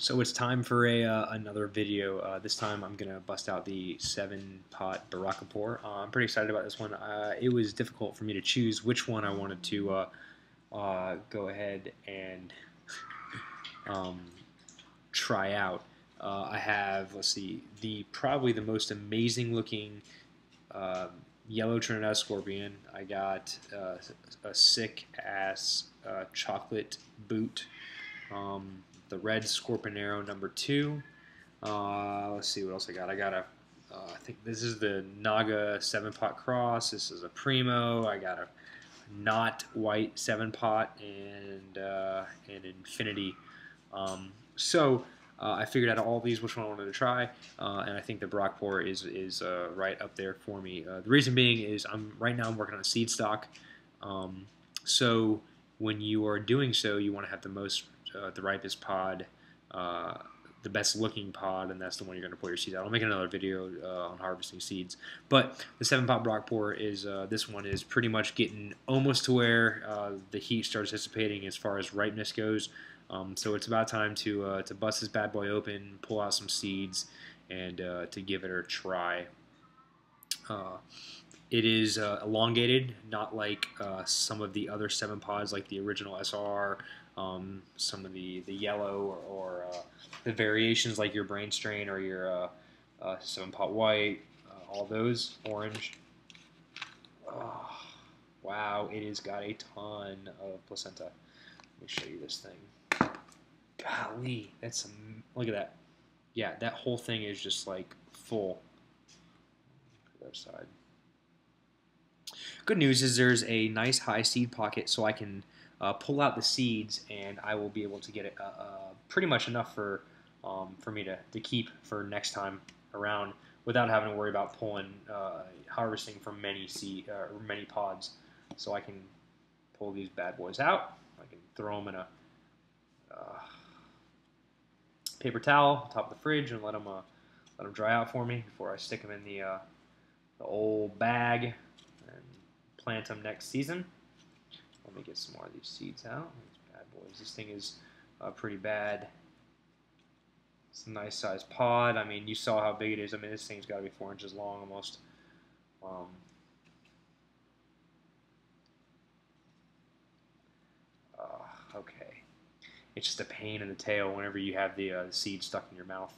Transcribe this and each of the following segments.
So it's time for another video. This time I'm gonna bust out the 7-pot Barrackpore. I'm pretty excited about this one. It was difficult for me to choose which one I wanted to go ahead and um, try out. I have, let's see, probably the most amazing looking yellow Trinidad Scorpion. I got a sick ass chocolate boot. The red Scorpionero #2. Let's see what else I got. I think this is the Naga 7-pot cross. This is a Primo. I got a not white 7-pot and an Infinity. I figured out all these which one I wanted to try, and I think the Barrackpore is right up there for me. The reason being is right now I'm working on a seed stock. So when you are doing so, you want to have the ripest pod, the best looking pod, and that's the one you're going to pull your seeds out. I'll make another video on harvesting seeds. But the 7-pot Barrackpore is this one is pretty much getting almost to where the heat starts dissipating as far as ripeness goes. So it's about time to bust this bad boy open, pull out some seeds, and to give it a try. It is elongated, not like some of the other 7-pods, like the original SR, some of the yellow or the variations like your Brain Strain or your 7-pot white, all those orange. Oh, wow, it has got a ton of placenta. Let me show you this thing. Golly, look at that. Yeah, that whole thing is just like full. The other side. Good news is there's a nice high seed pocket, so I can pull out the seeds, and I will be able to get it pretty much enough for me to keep for next time around without having to worry about harvesting from many pods. So I can pull these bad boys out. I can throw them in a paper towel on top of the fridge and let them dry out for me before I stick them in the old bag and plant them next season. Let me get some more of these seeds out. These bad boys. This thing is pretty bad. It's a nice sized pod. I mean, you saw how big it is. I mean, this thing's got to be 4 inches long almost. Okay. It's just a pain in the tail whenever you have the seed stuck in your mouth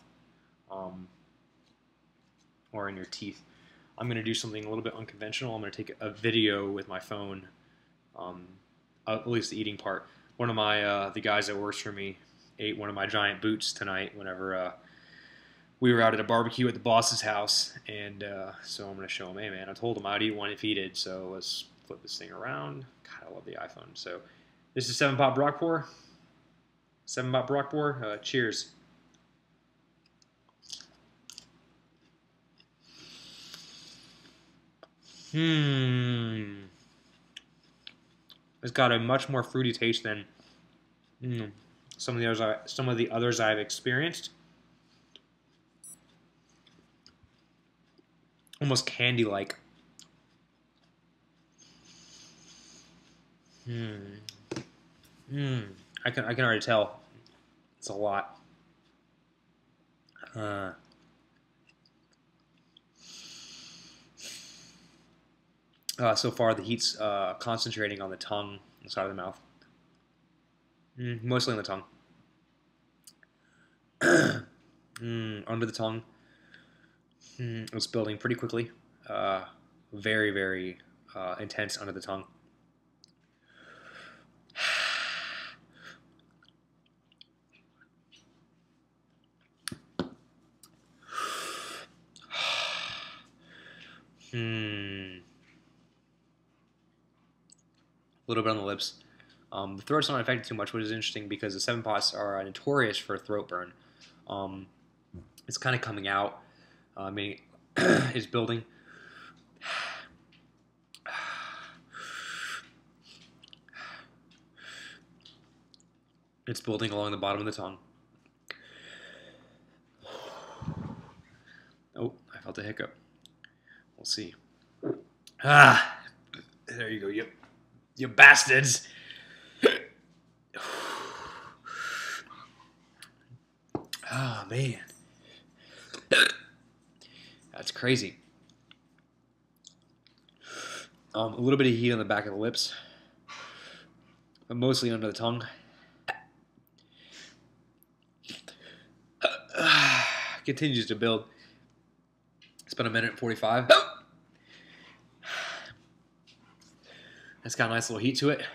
or in your teeth. I'm going to do something a little bit unconventional. I'm going to take a video with my phone, at least the eating part. One of my the guys that works for me ate one of my giant boots tonight whenever we were out at a barbecue at the boss's house, and so I'm going to show him, hey man, I told him I'd eat one if he did, so let's flip this thing around. God, I love the iPhone. So this is 7-pot Barrackpore. 7-pot Barrackpore. Cheers. It's got a much more fruity taste than some of the others I've experienced. Almost candy-like. I can already tell. It's a lot. So far, the heat's concentrating on the tongue, the side of the mouth. Mostly on the tongue. Under the tongue. It's building pretty quickly. Very, very intense under the tongue. A little bit on the lips. The throat's not affected too much, which is interesting because the 7-pots are notorious for throat burn. It's kind of coming out. I mean, it's building. It's building along the bottom of the tongue. Oh, I felt a hiccup. We'll see. There you go. Yep. You bastards. Oh, man. That's crazy. A little bit of heat on the back of the lips, but mostly under the tongue. Continues to build. It's been 1:45. It's got a nice little heat to it.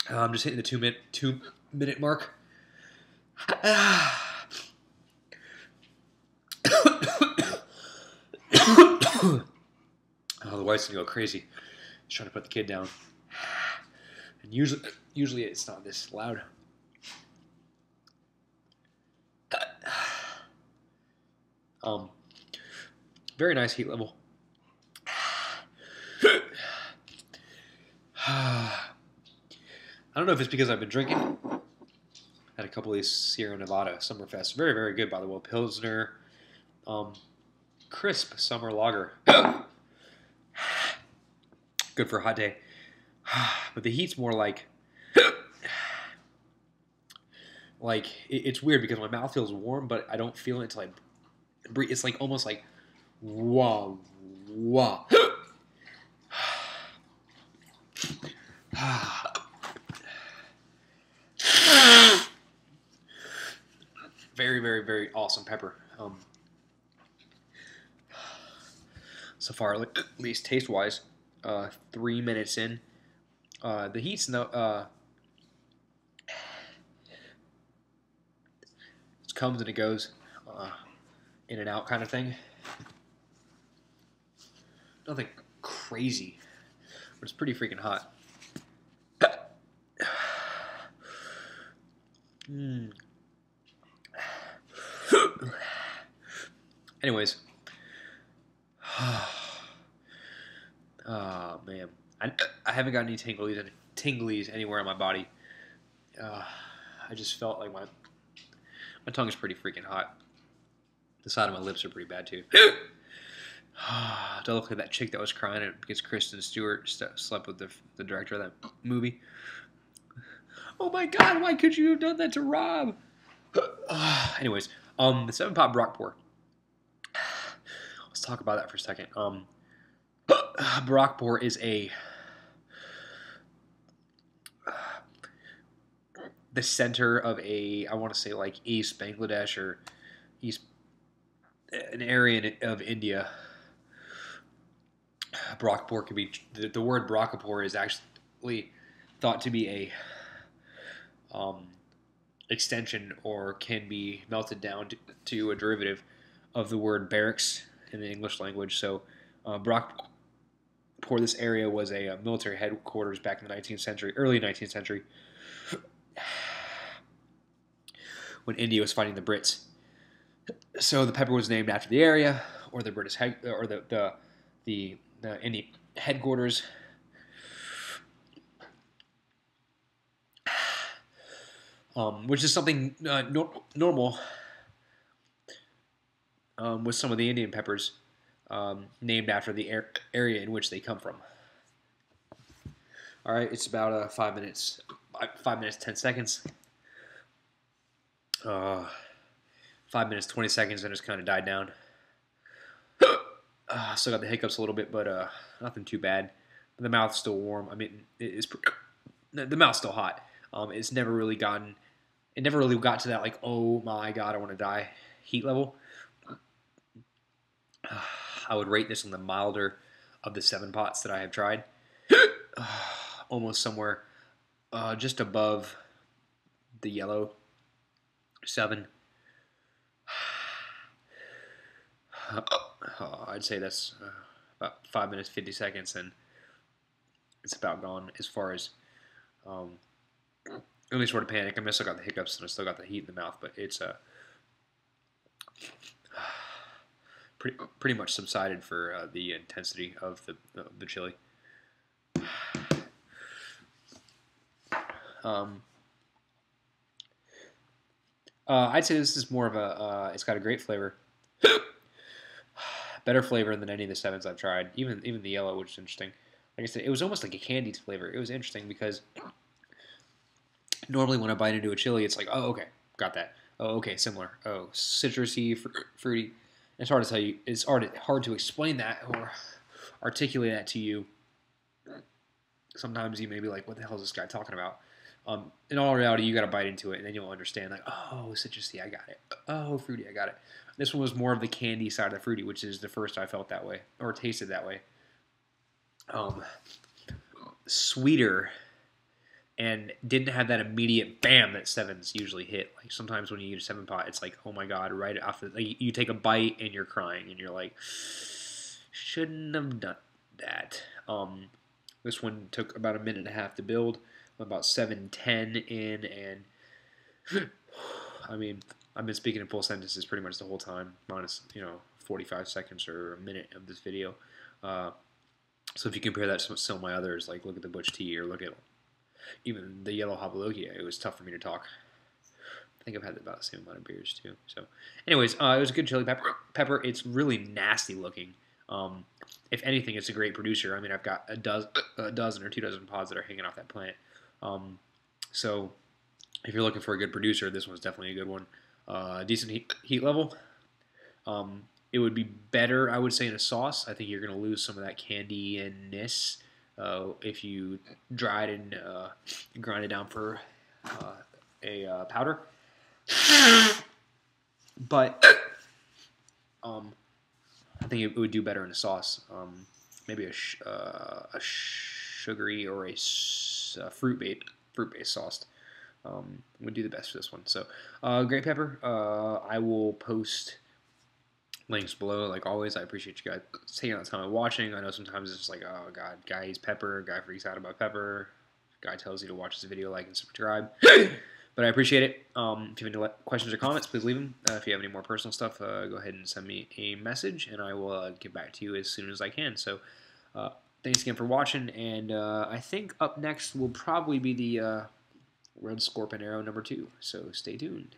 I'm just hitting the 2-minute mark. Oh, the wife's gonna go crazy. She's trying to put the kid down, and usually it's not this loud. Very nice heat level. I don't know if it's because I've been drinking. Had a couple of these Sierra Nevada Summerfest. Very, very good, by the way. Pilsner, crisp summer lager. Good for a hot day. But the heat's more like it's weird because my mouth feels warm, but I don't feel it until I breathe. It's like almost like wow, wow. Very, very, very awesome pepper. So far, at least taste-wise, 3 minutes in. The heat's no. It comes and it goes, in and out kind of thing. Nothing crazy, but it's pretty freaking hot. Anyways, oh man, I haven't got any tinglies anywhere on my body. I just felt like my tongue is pretty freaking hot. The side of my lips are pretty bad too. Don't look like that chick that was crying because Kristen Stewart slept with the director of that movie. Oh my God! Why could you have done that to Rob? Anyways, the 7-pot Barrackpore. Let's talk about that for a second. Barrackpore is the center of I want to say like East Bangladesh or an area of India. Barrackpore could be the word Barrackpore is actually thought to be a extension or can be melted down to a derivative of the word barracks in the English language. So Barrackpore, this area was a military headquarters back in the 19th century, early 19th century, when India was fighting the Brits. So the pepper was named after the area, or the British or the Indian headquarters. Which is something normal with some of the Indian peppers named after the area in which they come from. All right, it's about 5 minutes, 10 seconds. 5 minutes, 20 seconds, and it's kind of died down. Still got the hiccups a little bit, but nothing too bad. The mouth's still warm. I mean, the mouth's still hot. It never really got to that like, oh my God, I want to die heat level. I would rate this on the milder of the 7 pots that I have tried. Almost somewhere just above the yellow 7. I'd say that's about 5 minutes, 50 seconds, and it's about gone as far as any sort of panic. I mean, I still got the hiccups and I still got the heat in the mouth, but it's pretty much subsided for the intensity of the chili. I'd say this is more of a. It's got a great flavor, better flavor than any of the 7s I've tried. Even the yellow, which is interesting. Like I said, it was almost like a candied flavor. It was interesting because Normally, when I bite into a chili, it's like, oh, okay, got that. Oh, okay, similar. Oh, citrusy, fruity. It's hard to tell you. It's hard to explain that or articulate that to you. Sometimes you may be like, what the hell is this guy talking about? In all reality, you got to bite into it, and then you'll understand, like, oh, citrusy, I got it. Oh, fruity, I got it. This one was more of the candy side of the fruity, which is the first I felt that way, or tasted that way. Um, Sweeter, and didn't have that immediate bam that sevens usually hit. Like sometimes when you eat a 7-pot, it's like, oh my god, right after like, you take a bite and you're crying, and you're like, shouldn't have done that. This one took about a minute and a half to build. I'm about 7:10 in, and I mean, I've been speaking in full sentences pretty much the whole time, minus 45 seconds or a minute of this video. So if you compare that to some of my others, like look at the Butch Tea or look at even the Yellow Hapalogia, it was tough for me to talk. I think I've had about the same amount of beers too. So, anyways, it was a good chili pepper. It's really nasty looking. If anything, it's a great producer. I mean, I've got a dozen or 2 dozen pods that are hanging off that plant. So, if you're looking for a good producer, this one's definitely a good one. Decent heat level. It would be better, I would say, in a sauce. I think you're going to lose some of that candy-ness if you dry it and grind it down for a powder. But I think it would do better in a sauce. Maybe a sugary or a fruit-based sauce would do the best for this one. So, great pepper. I will post links below. Like always, I appreciate you guys taking out the time and watching. I know sometimes it's just like, oh god, guy eats pepper, guy freaks out about pepper, guy tells you to watch this video, like and subscribe. But I appreciate it. If you have any questions or comments, please leave them. If you have any more personal stuff, go ahead and send me a message, and I will get back to you as soon as I can. So, thanks again for watching, and I think up next will probably be the Red Scorpion Arrow #2. So stay tuned.